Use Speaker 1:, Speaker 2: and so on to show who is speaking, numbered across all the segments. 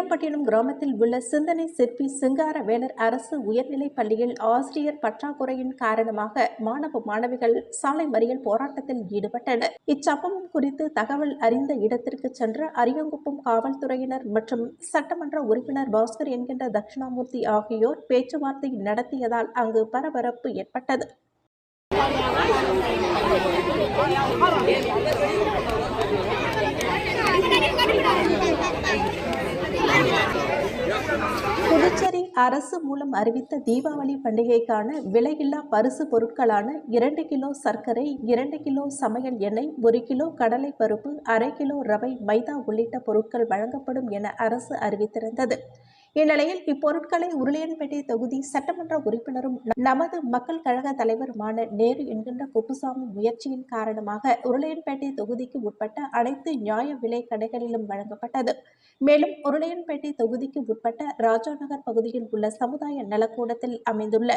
Speaker 1: வீராம்பட்டினம் கிராமத்தில் உள்ள சிந்தனை சிற்பி சிங்காரவேலர் அரசு உயர்நிலைப் பள்ளியில் ஆசிரியர் பற்றாக்குறையின் காரணமாக மாணவ மாணவிகள் சாலை மறியல் போராட்டத்தில் ஈடுபட்டனர். இச்சம்பவம் குறித்து தகவல் அறிந்த இடத்திற்கு சென்ற அரியங்குப்பம் காவல்துறையினர் மற்றும் சட்டமன்ற உறுப்பினர் பாஸ்கர் என்கின்ற தட்சிணாமூர்த்தி ஆகியோர் பேச்சுவார்த்தை நடத்தியதால் அங்கு பரபரப்பு ஏற்பட்டது. புதுச்சேரி அரசு மூலம் அறிவித்த தீபாவளி பண்டிகைக்கான விலையில்லா பரிசு பொருட்களான 2 கிலோ சர்க்கரை, 2 கிலோ சமையல் எண்ணெய், 1 கிலோ கடலை பருப்பு, அரை கிலோ ரவை, மைதா உள்ளிட்ட பொருட்கள் வழங்கப்படும் என அரசு அறிவித்திருந்தது. இந்நிலையில் இப்பொருட்களை உருளையன்பேட்டை தொகுதி சட்டமன்ற உறுப்பினரும் நமது மக்கள் கழக தலைவருமான நேரு என்கின்ற குப்புசாமி முயற்சியின் காரணமாக உருளையன்பேட்டை தொகுதிக்கு உட்பட்ட அனைத்து நியாய விலை கடைகளிலும் வழங்கப்பட்டது. மேலும் உருளையன்பேட்டை தொகுதிக்கு உட்பட்ட ராஜாநகர் பகுதியில் உள்ள சமுதாய நலக்கூடத்தில் அமைந்துள்ள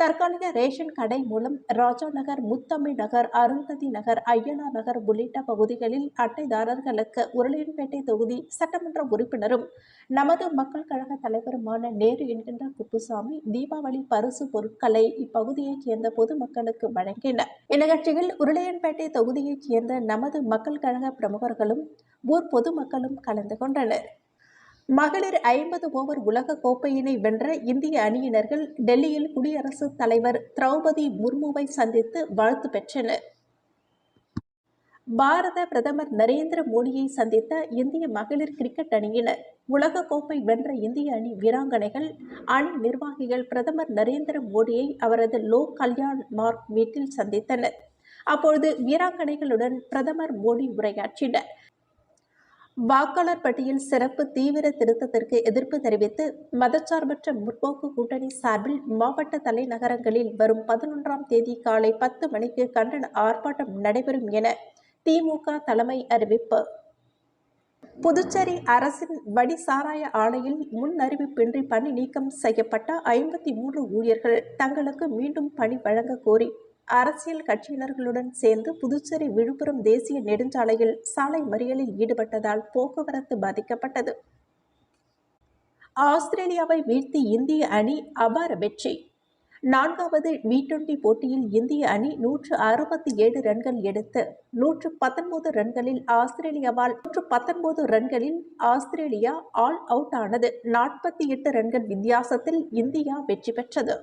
Speaker 1: தற்காலிக ரேஷன் கடை மூலம் ராஜாநகர், முத்தமிழ் நகர், அருந்ததி நகர், ஐயனார் நகர் உள்ளிட்ட பகுதிகளில் அட்டைதாரர்களுக்கு உருளையன்பேட்டை தொகுதி சட்டமன்ற உறுப்பினரும் நமது மக்கள் கழக தலைவருமான நேரு என்கின்ற குப்புசாமி தீபாவளி பரிசு பொருட்களை இப்பகுதியைச் சேர்ந்த பொதுமக்களுக்கு வழங்கினர். இந்நிகழ்ச்சியில் உருளையன்பேட்டை தொகுதியைச் சேர்ந்த நமது மக்கள் கழக பிரமுகர்களும் ஊர் பொதுமக்களும் கலந்து கொண்டனர். மகளிர் 50 ஓவர் உலக கோப்பையினை வென்ற இந்திய அணியினர்கள் டெல்லியில் குடியரசுத் தலைவர் திரௌபதி முர்முவை சந்தித்து வாழ்த்து பெற்றனர். பாரத பிரதமர் நரேந்திர மோடியை சந்தித்த இந்திய மகளிர் கிரிக்கெட் அணியினர் உலக கோப்பை வென்ற இந்திய அணி வீராங்கனைகள், அணி நிர்வாகிகள் பிரதமர் நரேந்திர மோடியை அவரது லோக் கல்யாண் மார்க் வீட்டில் சந்தித்தனர். அப்பொழுது வீராங்கனைகளுடன் பிரதமர் மோடி உரையாற்றினார். வாக்காளர் பட்டியல் சிறப்பு தீவிர திருத்தத்திற்கு எதிர்ப்பு தெரிவித்து மதச்சார்பற்ற முற்போக்கு கூட்டணி சார்பில் மாவட்ட தலைநகரங்களில் வரும் 11ஆம் தேதி காலை 10 மணிக்கு கண்டன ஆர்ப்பாட்டம் நடைபெறும் என திமுக தலைமை அறிவிப்பு. புதுச்சேரி அரசின் வடி சாராய ஆலையில் முன் அறிவிப்பின்றி பணி நீக்கம் செய்யப்பட்ட 53 ஊழியர்கள் தங்களுக்கு மீண்டும் பணி வழங்க கோரி அரசியல் கட்சியினர்களுடன் சேர்ந்து புதுச்சேரி விழுப்புரம் தேசிய நெடுஞ்சாலையில் சாலை மறியலில் ஈடுபட்டதால் போக்குவரத்து பாதிக்கப்பட்டது. ஆஸ்திரேலியாவை வீழ்த்தி இந்திய அணி அபார வெற்றி. 4வது T20 போட்டியில் இந்திய அணி 167 ரன்கள் எடுத்து 119 ரன்களில் ஆஸ்திரேலியாவால் 119 ரன்களில் ஆஸ்திரேலியா ஆல் அவுட் ஆனது. 48 ரன்கள் வித்தியாசத்தில் இந்தியா வெற்றி பெற்றது.